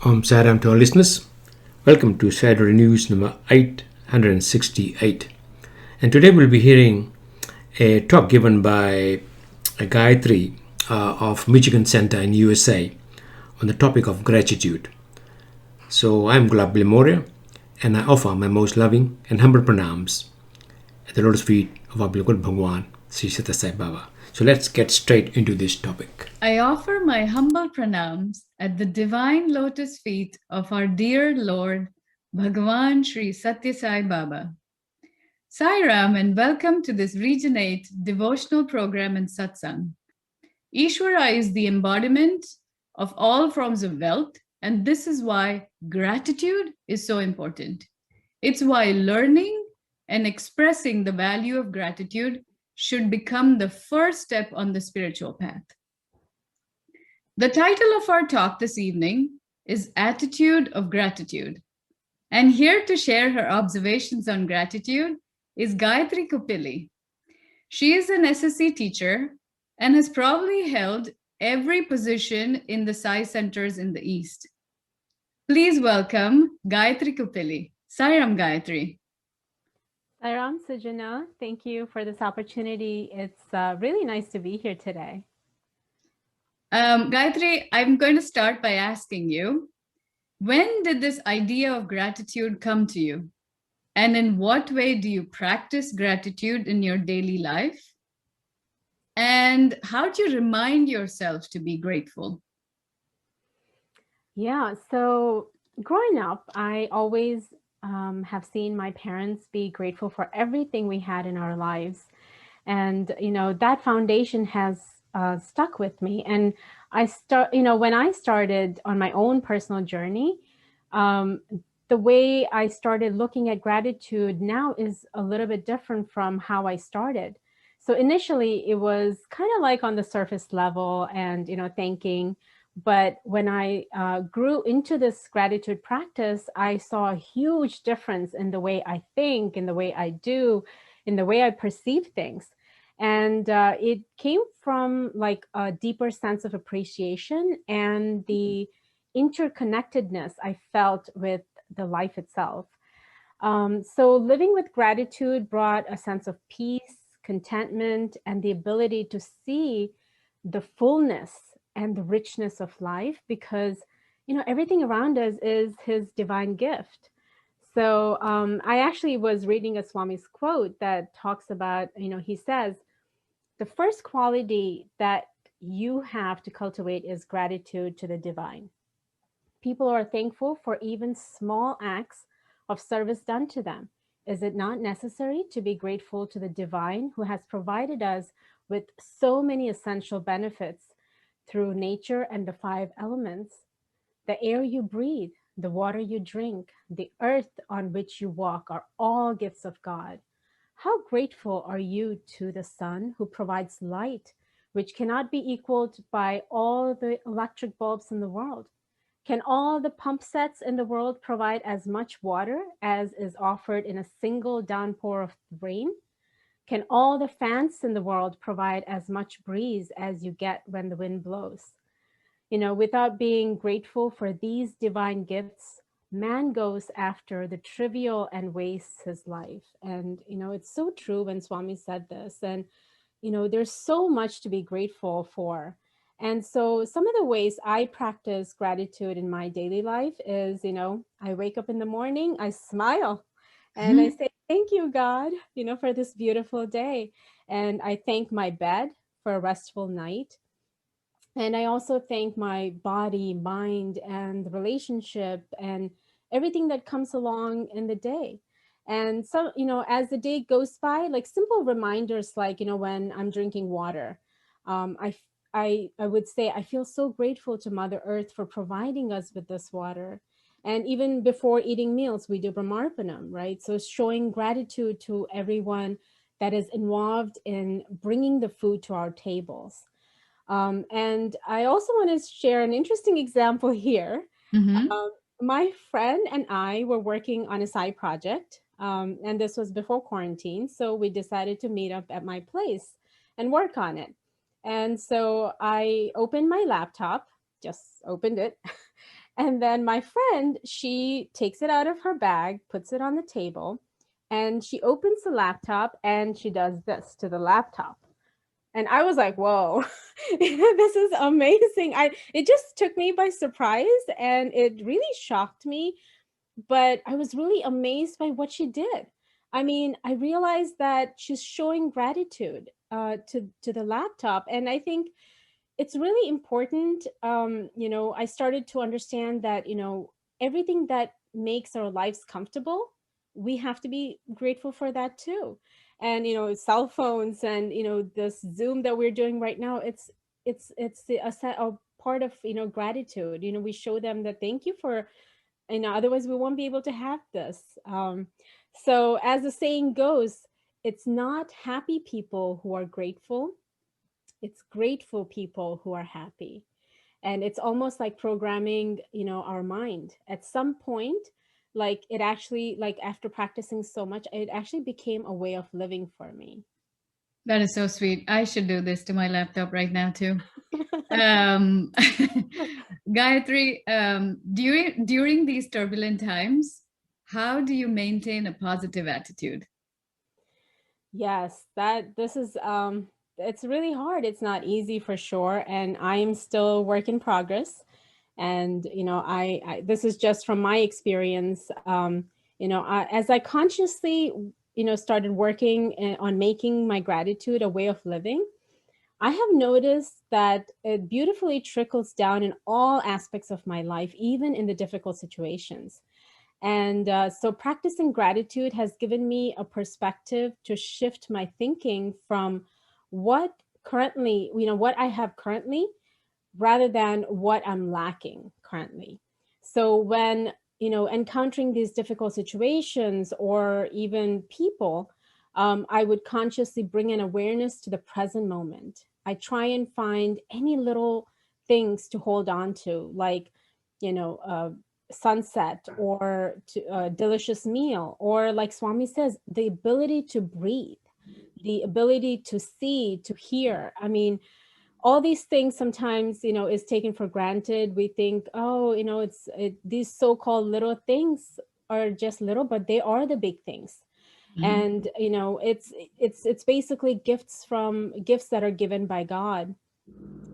Saram to our listeners. Welcome to Saturday News number 868. And today we'll be hearing a talk given by Gayatri of Michigan Center in USA on the topic of gratitude. So I'm Gulab Moria and I offer my most loving and humble pranams at the lotus feet of our beloved Bhagwan, Sri Sathya Sai Baba. So let's get straight into this topic. I offer my humble pranams at the divine lotus feet of our dear Lord, Bhagavan Sri Sathya Sai Baba. Sai Ram and welcome to this Regenerate devotional program in Satsang. Ishvara is the embodiment of all forms of wealth, and this is why gratitude is so important. It's why learning and expressing the value of gratitude should become the first step on the spiritual path. The title of our talk this evening is Attitude of Gratitude. And here to share her observations on gratitude is Gayatri Kupili. She is an SSC teacher and has probably held every position in the Sais centers in the East. Please welcome Gayatri Kupili. Sairam Gayatri. Sairam Sujana, thank you for this opportunity. It's really nice to be here today. Gayatri, I'm going to start by asking you, when did this idea of gratitude come to you? And in what way do you practice gratitude in your daily life? And how do you remind yourself to be grateful? Yeah, so growing up, I always have seen my parents be grateful for everything we had in our lives. And, that foundation has stuck with me. And when I started on my own personal journey, um, the way I started looking at gratitude now is a little bit different from how I started. So initially, it was kind of like on the surface level and, thanking. But when I grew into this gratitude practice, I saw a huge difference in the way I think, in the way I do, in the way I perceive things. And it came from like a deeper sense of appreciation and the interconnectedness I felt with the life itself. So living with gratitude brought a sense of peace, contentment, and the ability to see the fullness and the richness of life because, everything around us is his divine gift. So I actually was reading a Swami's quote that talks about, he says, the first quality that you have to cultivate is gratitude to the divine. People are thankful for even small acts of service done to them. Is it not necessary to be grateful to the divine who has provided us with so many essential benefits through nature and the five elements? The air you breathe, the water you drink, the earth on which you walk are all gifts of God. How grateful are you to the sun who provides light, which cannot be equaled by all the electric bulbs in the world? Can all the pump sets in the world provide as much water as is offered in a single downpour of rain? Can all the fans in the world provide as much breeze as you get when the wind blows? Without being grateful for these divine gifts, man goes after the trivial and wastes his life. And, it's so true when Swami said this. And, there's so much to be grateful for. And so some of the ways I practice gratitude in my daily life is, I wake up in the morning, I smile and I say, thank you, God, for this beautiful day. And I thank my bed for a restful night. And I also thank my body, mind, and the relationship and everything that comes along in the day. And so, as the day goes by, like simple reminders, like, when I'm drinking water, um, I, I would say, I feel so grateful to Mother Earth for providing us with this water. And even before eating meals, we do Brahmarpanam, right? So showing gratitude to everyone that is involved in bringing the food to our tables. And I also want to share an interesting example here. Mm-hmm. Um, my friend and I were working on a side project, and this was before quarantine. So we decided to meet up at my place and work on it. And so I opened my laptop, just opened it, And then my friend, she takes it out of her bag, puts it on the table, and she opens the laptop and she does this to the laptop. And I was like, whoa, this is amazing. It just took me by surprise and it really shocked me, but I was really amazed by what she did. I mean, I realized that she's showing gratitude to the laptop. And I think it's really important. I started to understand that, everything that makes our lives comfortable, we have to be grateful for that too. And, cell phones and, this Zoom that we're doing right now, a part of, gratitude. We show them that thank you for, otherwise we won't be able to have this. So as the saying goes, it's not happy people who are grateful, it's grateful people who are happy. And it's almost like programming, our mind at some point. Like it actually, like after practicing so much, it actually became a way of living for me. That is so sweet. I should do this to my laptop right now too. Um, Gayatri, during these turbulent times, how do you maintain a positive attitude? Yes, that this is it's really hard. It's not easy for sure, and I'm still work in progress. And I this is just from my experience. As I consciously started working on making my gratitude a way of living, I have noticed that it beautifully trickles down in all aspects of my life, even in the difficult situations. And so practicing gratitude has given me a perspective to shift my thinking from what I have currently, rather than what I'm lacking currently. So when, encountering these difficult situations or even people, I would consciously bring an awareness to the present moment. I try and find any little things to hold on to, like, you know, uh, sunset or a delicious meal, or like Swami says, the ability to breathe, the ability to see, to hear. I mean, all these things sometimes is taken for granted. We think, oh, these so-called little things are just little, but they are the big things. Mhm. And it's basically gifts that are given by God.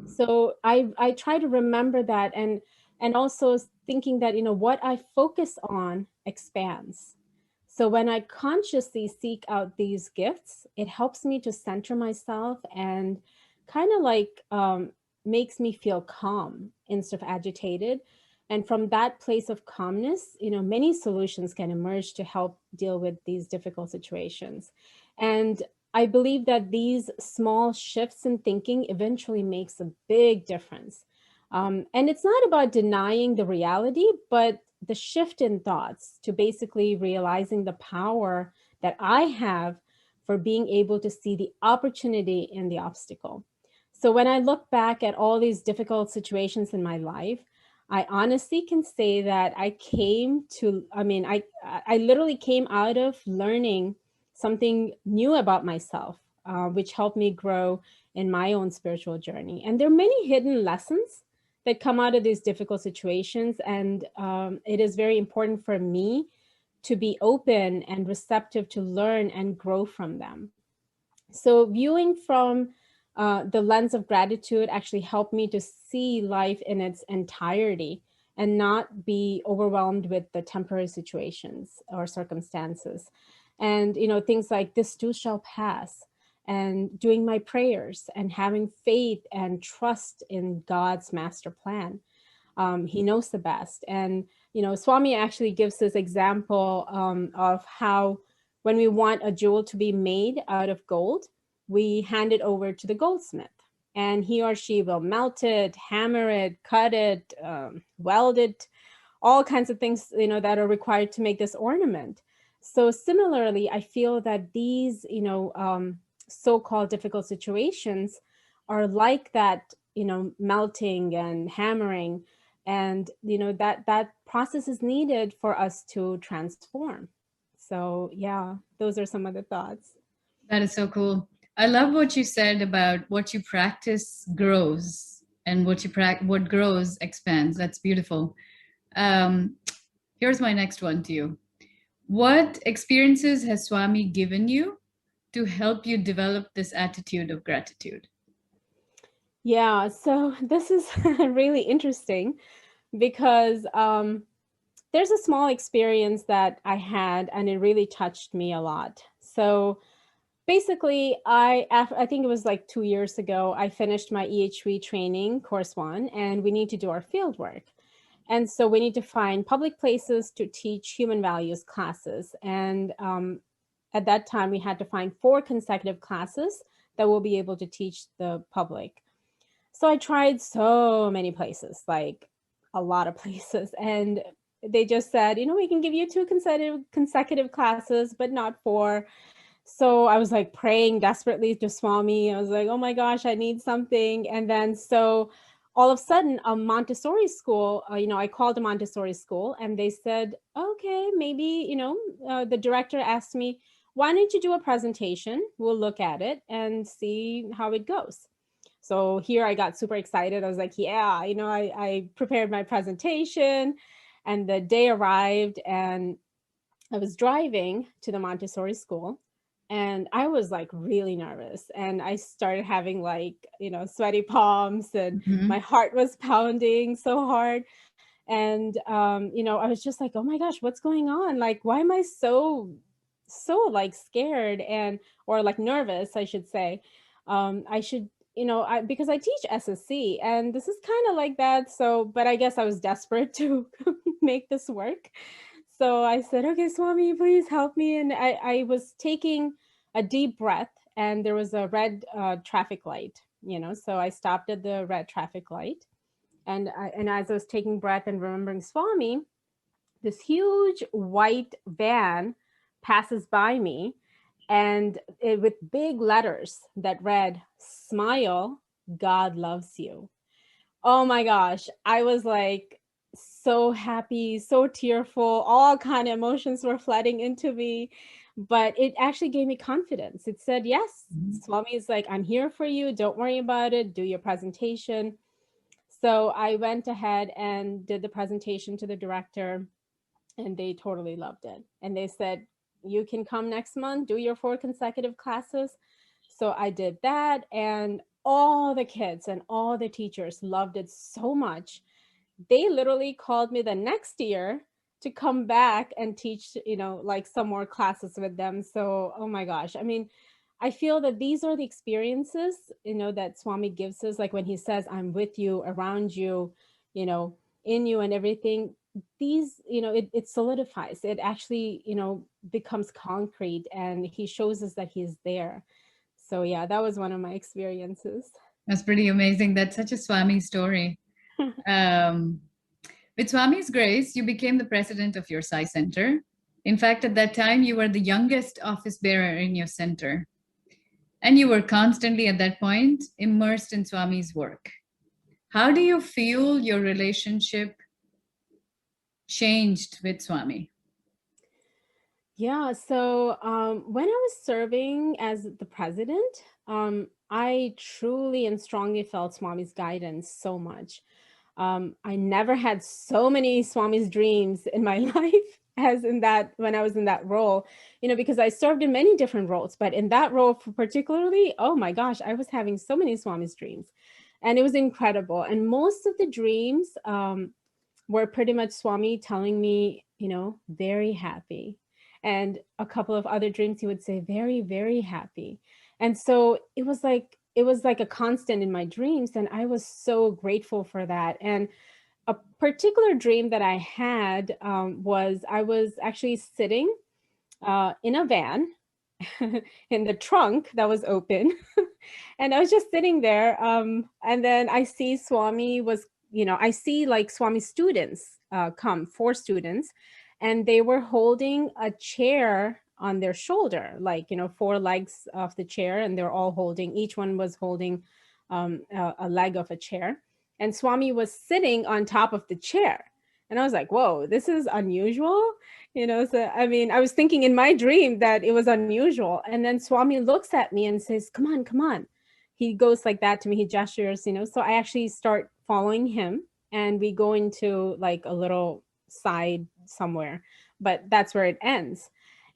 So I try to remember that, and also thinking that what I focus on expands. So when I consciously seek out these gifts, it helps me to center myself and kind of like makes me feel calm instead of agitated. And from that place of calmness, many solutions can emerge to help deal with these difficult situations. And I believe that these small shifts in thinking eventually makes a big difference. And it's not about denying the reality, but the shift in thoughts to basically realizing the power that I have for being able to see the opportunity in the obstacle. So when I look back at all these difficult situations in my life, I honestly can say that I literally came out of learning something new about myself, which helped me grow in my own spiritual journey. And there are many hidden lessons that come out of these difficult situations. And it is very important for me to be open and receptive to learn and grow from them. So viewing from the lens of gratitude actually helped me to see life in its entirety and not be overwhelmed with the temporary situations or circumstances. And, things like this too shall pass, and doing my prayers and having faith and trust in God's master plan. He knows the best. And, Swami actually gives this example of how when we want a jewel to be made out of gold, we hand it over to the goldsmith. And he or she will melt it, hammer it, cut it, weld it, all kinds of things, that are required to make this ornament. So similarly, I feel that these, so-called difficult situations are like that, melting and hammering, and that process is needed for us to transform. So yeah, those are some of the thoughts. That is so cool. I love what you said about what you practice grows and what grows expands. That's beautiful. Um, Here's my next one to you. What experiences has Swami given you to help you develop this attitude of gratitude? Yeah, so this is really interesting because there's a small experience that I had and it really touched me a lot. So basically, I think it was like 2 years ago, I finished my EHV training, course one, and we need to do our field work. And so we need to find public places to teach human values classes. And at that time, we had to find 4 consecutive classes that we'll be able to teach the public. So I tried so many places, like a lot of places. And they just said, we can give you 2 consecutive classes, but not 4. So I was like praying desperately to Swami. I was like, oh my gosh, I need something. And then so all of a sudden, a Montessori school, I called a Montessori school and they said, okay, maybe, the director asked me, why don't you do a presentation? We'll look at it and see how it goes. So here I got super excited. I was like, yeah, I prepared my presentation and the day arrived and I was driving to the Montessori school and I was like really nervous and I started having like, sweaty palms and Mhm. my heart was pounding so hard. And, I was just like, oh my gosh, what's going on? Like, why am I so like scared and, or like nervous, I should say. I should, because I teach SSC and this is kind of like that. So, but I guess I was desperate to make this work. So I said, okay, Swami, please help me. And I was taking a deep breath and there was a red traffic light, so I stopped at the red traffic light. And as I was taking breath and remembering Swami, this huge white van passes by me and with big letters that read, "Smile, God loves you." Oh my gosh, I was like so happy, so tearful, all kind of emotions were flooding into me, but it actually gave me confidence. It said, yes, Mhm. Swami is like, I'm here for you, don't worry about it, do your presentation. So I went ahead and did the presentation to the director and they totally loved it. And they said, you can come next month, do your 4 consecutive classes. So I did that, and all the kids and all the teachers loved it so much. They literally called me the next year to come back and teach, like some more classes with them. So, oh my gosh. I mean, I feel that these are the experiences, that Swami gives us, like when he says, I'm with you, around you, you know, in you and everything. These, it solidifies. It actually, becomes concrete and he shows us that he's there. So yeah, that was one of my experiences. That's pretty amazing. That's such a Swami story. Um, with Swami's grace, you became the president of your Sai Center. In fact, at that time, you were the youngest office bearer in your center. And you were constantly at that point immersed in Swami's work. How do you feel your relationship changed with Swami? Yeah, so when I was serving as the president, I truly and strongly felt Swami's guidance so much. I never had so many Swami's dreams in my life as in that when I was in that role, because I served in many different roles, but in that role particularly, oh my gosh, I was having so many Swami's dreams, and it was incredible. And most of the dreams were pretty much Swami telling me, very happy. And a couple of other dreams, he would say, very, very happy. And so it was like a constant in my dreams. And I was so grateful for that. And a particular dream that I had was I was actually sitting in a van in the trunk that was open. And I was just sitting there. And then I see Swami was, I see like Swami students come, 4 students, and they were holding a chair on their shoulder, like, 4 legs of the chair, and they're all holding, each one was holding a leg of a chair. And Swami was sitting on top of the chair. And I was like, whoa, this is unusual. So I mean, I was thinking in my dream that it was unusual. And then Swami looks at me and says, come on. He goes like that to me. He gestures, so I actually start following him. and we go into like a little side somewhere, but that's where it ends.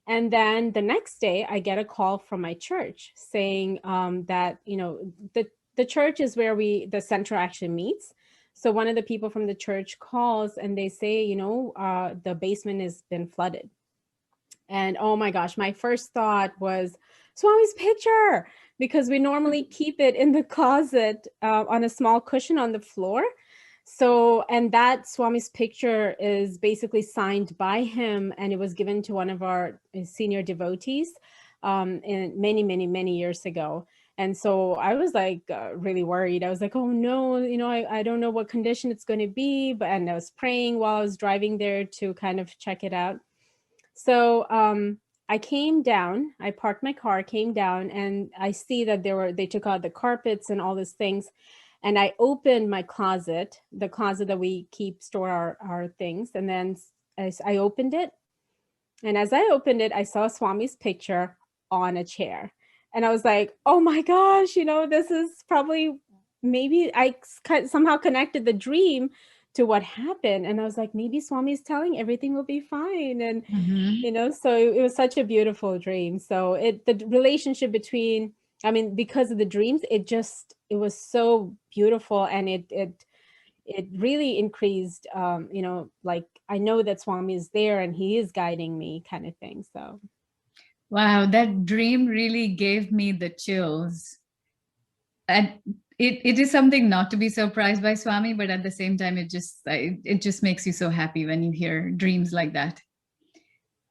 And then the next day, I get a call from my church saying that, the church is where the center actually meets. So one of the people from the church calls and they say, the basement has been flooded. And oh my gosh, my first thought was Swami's picture, because we normally keep it in the closet on a small cushion on the floor. So, and that Swami's picture is basically signed by him, and it was given to one of our senior devotees in many, many, many years ago. And so I was like really worried. I was like, oh no, I don't know what condition it's going to be. And I was praying while I was driving there to kind of check it out. So I came down, I parked my car, came down, and I see that they took out the carpets and all these things. And I opened my closet, the closet that we store our things. And then I opened it. And as I opened it, I saw Swami's picture on a chair. And I was like, oh my gosh, this is probably, maybe I somehow connected the dream to what happened. And I was like, maybe Swami's telling everything will be fine. And, so it was such a beautiful dream. So the relationship between, because of the dreams, it was so beautiful. And it really increased, like I know that Swami is there and he is guiding me, kind of thing. So. Wow, that dream really gave me the chills. And it is something not to be surprised by, Swami, but at the same time, it just makes you so happy when you hear dreams like that.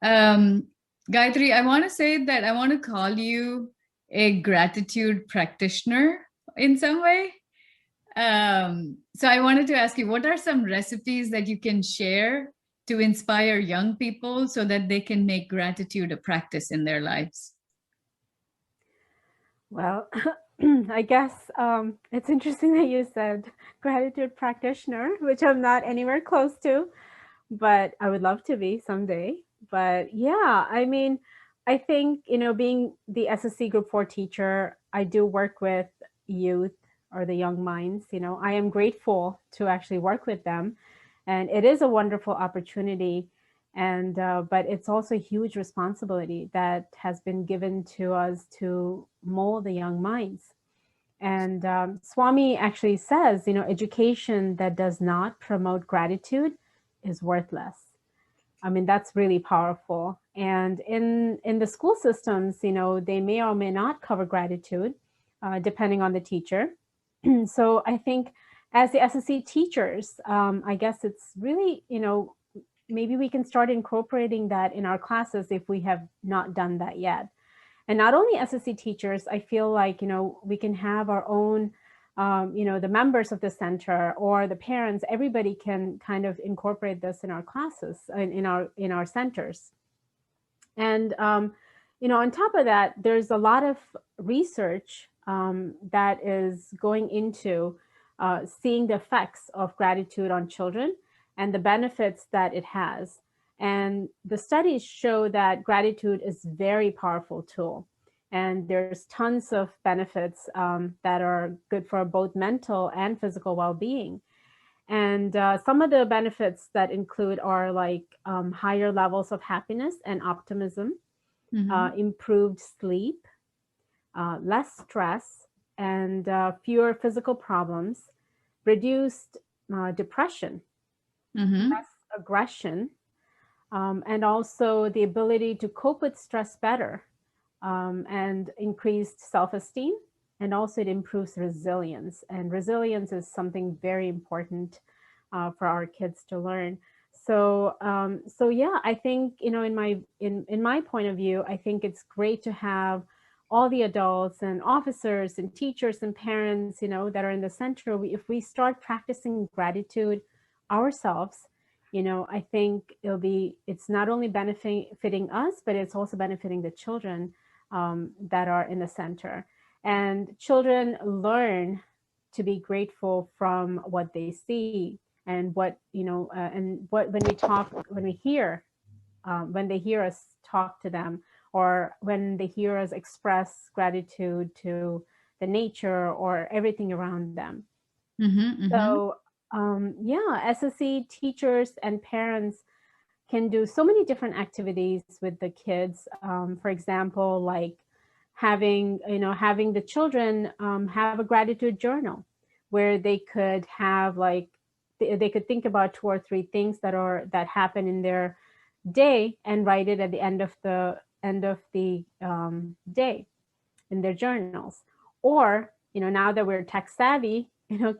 Gayatri, I want to say that I want to call you a gratitude practitioner in some way. So I wanted to ask you, what are some recipes that you can share to inspire young people so that they can make gratitude a practice in their lives? Well, I guess it's interesting that you said gratitude practitioner, which I'm not anywhere close to, but I would love to be someday. But yeah, I think, being the SSC Group 4 teacher, I do work with youth or the young minds. I am grateful to actually work with them. And it is a wonderful opportunity. And but it's also a huge responsibility that has been given to us to mold the young minds. And Swami actually says, education that does not promote gratitude is worthless. That's really powerful. And in the school systems, they may or may not cover gratitude, depending on the teacher. So I think as the SSC teachers, I guess it's really, maybe we can start incorporating that in our classes if we have not done that yet. And not only SSC teachers, I feel like, we can have our own, the members of the center or the parents, everybody can kind of incorporate this in our classes, in our centers. And, on top of that, there's a lot of research that is going into seeing the effects of gratitude on children and the benefits that it has. And the studies show that gratitude is a very powerful tool. And there's tons of benefits that are good for both mental and physical well-being. And some of the benefits that include are like higher levels of happiness and optimism, improved sleep, less stress, and fewer physical problems, reduced depression, less aggression, and also the ability to cope with stress better, and increased self-esteem. And also it improves resilience. And resilience is something very important for our kids to learn. So, so yeah, I think, in my point of view, I think it's great to have all the adults and officers and teachers and parents, that are in the center. If we start practicing gratitude ourselves, I think it's not only benefiting us, but it's also benefiting the children that are in the center. And children learn to be grateful from what they see and what, and what, when they hear us talk to them, or when they hear us express gratitude to the nature or everything around them. So Yeah, SSC teachers and parents can do so many different activities with the kids. For example, like having the children have a gratitude journal where they could have like they could think about 2 or 3 things that happen in their day and write it at the end of the day in their journals. Or now that we're tech savvy,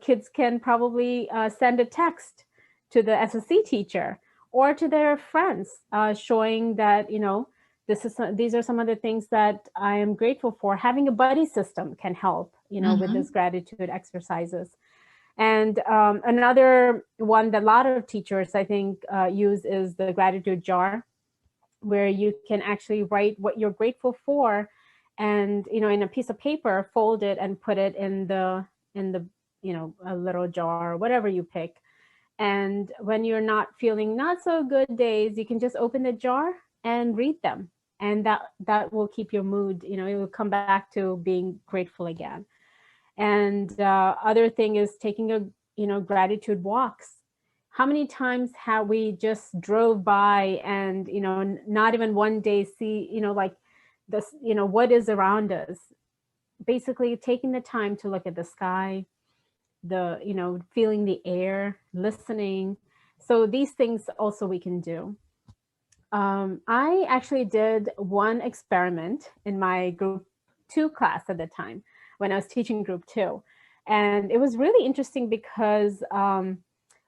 kids can probably send a text to the SSC teacher or to their friends, showing that these are some of the things that I am grateful for. Having a buddy system can help with Mm-hmm. this gratitude exercises. And another one that a lot of teachers I think use is the gratitude jar, where you can actually write what you're grateful for, and in a piece of paper, fold it and put it in the a little jar or whatever you pick. And when you're not feeling not so good days, you can just open the jar and read them, and that will keep your mood, it will come back to being grateful again. And other thing is taking a gratitude walks. How many times have we just drove by and not even one day see like this, what is around us? Basically taking the time to look at the sky, the feeling the air, listening. So these things also we can do. I actually did one experiment in my group 2 class at the time when I was teaching group 2. And it was really interesting because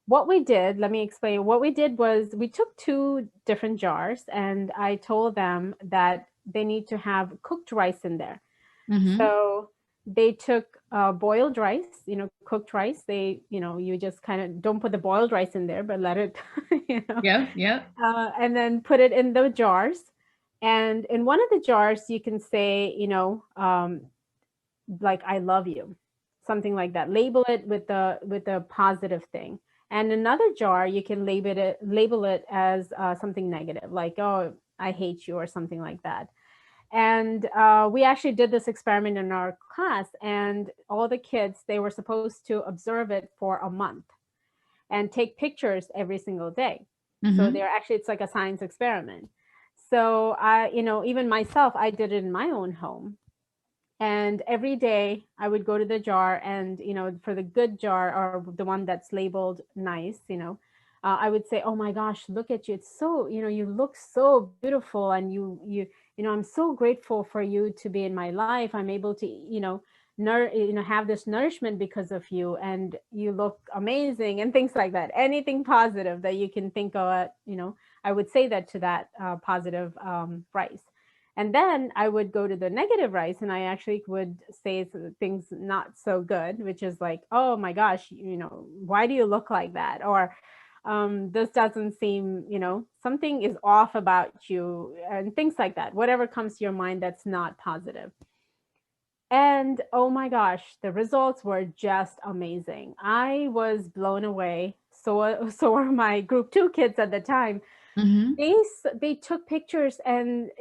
what we did, let me explain. What we did was we took 2 different jars and I told them that they need to have cooked rice in there. Mm-hmm. So they took boiled rice, cooked rice. You just kind of don't put the boiled rice in there, but let it, you know, Yep, yep. and then put it in the jars. And in one of the jars, you can say, like "I love you," something like that. Label it with a positive thing. And another jar, you can label it as something negative, like "Oh, I hate you" or something like that. And we actually did this experiment in our class, and all the kids, they were supposed to observe it for a month and take pictures every single day. So Mm-hmm. they're actually, it's like a science experiment. So even myself, I did it in my own home. And every day I would go to the jar and, for the good jar or the one that's labeled nice, I would say, "Oh my gosh, look at you. It's so, you look so beautiful. And I'm so grateful for you to be in my life. I'm able to, have this nourishment because of you, and you look amazing," and things like that. Anything positive that you can think of, I would say that to that positive rice. And then I would go to the negative rice and I actually would say things not so good, which is like, "Oh my gosh, why do you look like that?" Or "This doesn't seem, something is off about you," and things like that. Whatever comes to your mind that's not positive. And oh my gosh, the results were just amazing. I was blown away. So were my group 2 kids at the time. Mm-hmm. They took pictures, and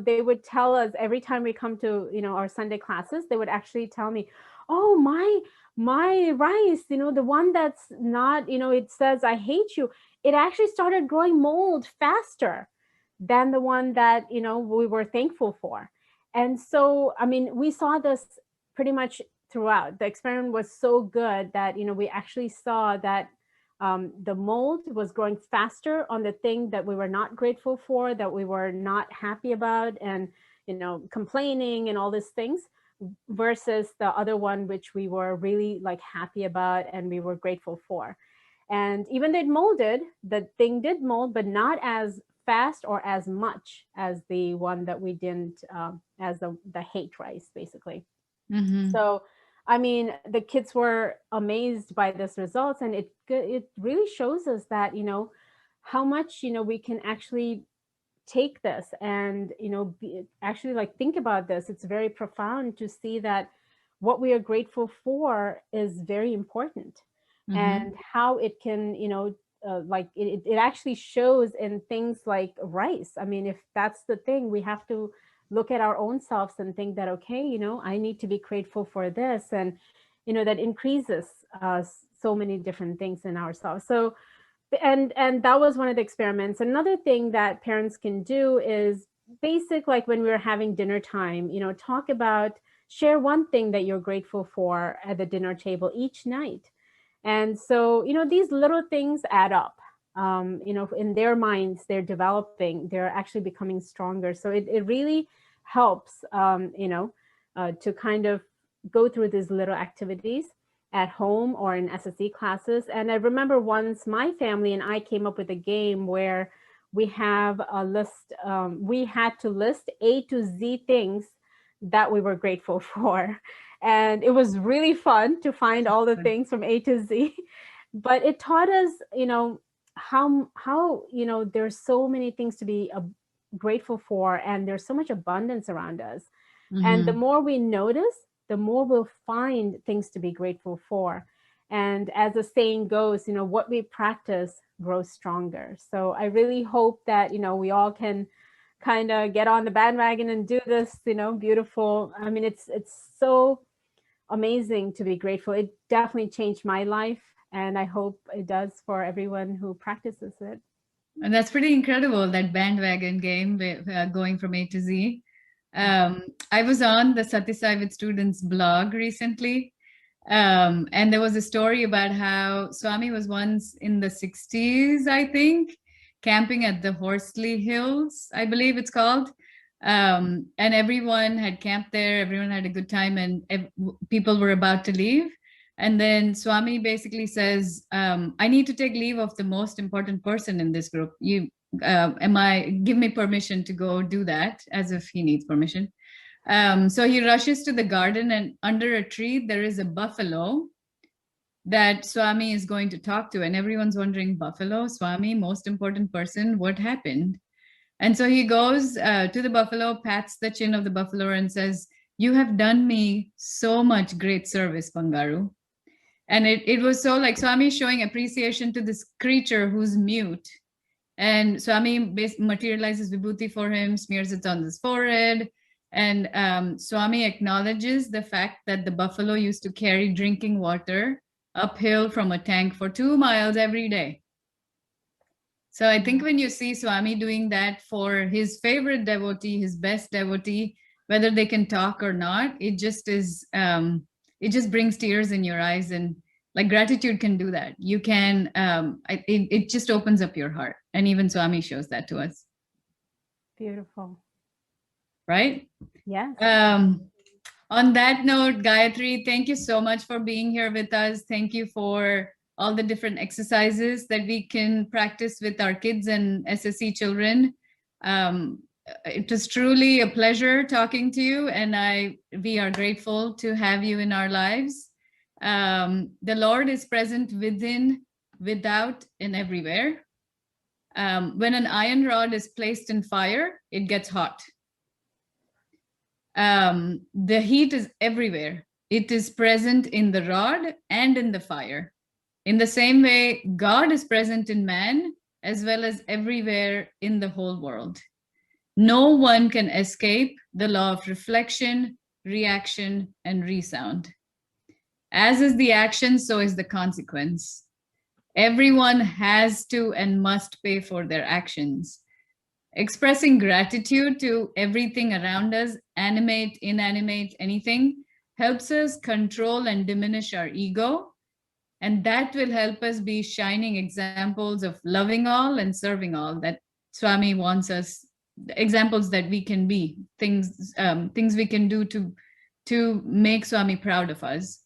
they would tell us every time we come to our Sunday classes. They would actually tell me, "Oh, my rice, the one that's not, it says I hate you, it actually started growing mold faster than the one that we were thankful for." And so, I mean, we saw this pretty much throughout. The experiment was so good that we actually saw that the mold was growing faster on the thing that we were not grateful for, that we were not happy about, and complaining and all these things, versus the other one which we were really like happy about and we were grateful for. And even though it molded, the thing did mold, but not as fast or as much as the one that we didn't, as the hate rice, basically. Mm-hmm. So, I mean, the kids were amazed by this results, and it really shows us that how much we can actually take this and actually like think about this. It's very profound to see that what we are grateful for is very important, Mm-hmm. and how it can like it actually shows in things like rice. I mean, if that's the thing, we have to look at our own selves and think that, okay, I need to be grateful for this, and that increases so many different things in ourselves. So and that was one of the experiments. Another thing that parents can do is basic, like when we're having dinner time, talk about, share one thing that you're grateful for at the dinner table each night. And so, these little things add up. In their minds, they're developing, they're actually becoming stronger. So it really helps, to kind of go through these little activities at home or in SSE classes. And I remember once my family and I came up with a game where we have a list, we had to list A to Z things that we were grateful for. And it was really fun to find all the things from A to Z. But it taught us, how there's so many things to be grateful for, and there's so much abundance around us. And the more we notice, the more we'll find things to be grateful for. And as the saying goes, what we practice grows stronger. So I really hope that, we all can kind of get on the bandwagon and do this, beautiful. I mean, it's so amazing to be grateful. It definitely changed my life, and I hope it does for everyone who practices it. And that's pretty incredible, that bandwagon game, going from A to Z. I was on the Satyasai with Students blog recently, and there was a story about how Swami was once in the 60s, I think, camping at the Horsley Hills, I believe it's called. And everyone had camped there, everyone had a good time, and people were about to leave. And then Swami basically says, I need to take leave of the most important person in this group. Give me permission to go do that, as if he needs permission. So he rushes to the garden, and under a tree, there is a buffalo that Swami is going to talk to. And everyone's wondering, buffalo, Swami, most important person, what happened? And so he goes to the buffalo, pats the chin of the buffalo and says, you have done me so much great service, Bangaru. And it was so like Swami showing appreciation to this creature who's mute. And Swami materializes vibhuti for him, smears it on his forehead. And Swami acknowledges the fact that the buffalo used to carry drinking water uphill from a tank for 2 miles every day. So I think when you see Swami doing that for his favorite devotee, his best devotee, whether they can talk or not, it just is, it just brings tears in your eyes. And like gratitude can do that. You can, it just opens up your heart. And even Swami shows that to us. Beautiful. Right? Yes. On that note, Gayatri, thank you so much for being here with us. Thank you for all the different exercises that we can practice with our kids and SSE children. It was truly a pleasure talking to you, and we are grateful to have you in our lives. The Lord is present within, without, and everywhere. When an iron rod is placed in fire, it gets hot. The heat is everywhere. It is present in the rod and in the fire. In the same way, God is present in man as well as everywhere in the whole world. No one can escape the law of reflection, reaction, and resound. As is the action, so is the consequence. Everyone has to and must pay for their actions. Expressing gratitude to everything around us, animate, inanimate, anything, helps us control and diminish our ego. And that will help us be shining examples of loving all and serving all that Swami wants us, examples that we can be, things we can do to make Swami proud of us.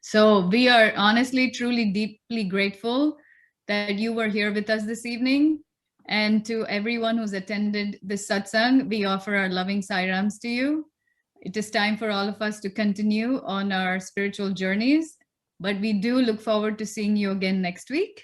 So we are honestly, truly, deeply grateful that you were here with us this evening. And to everyone who's attended this satsang, we offer our loving sairams to you. It is time for all of us to continue on our spiritual journeys, but we do look forward to seeing you again next week.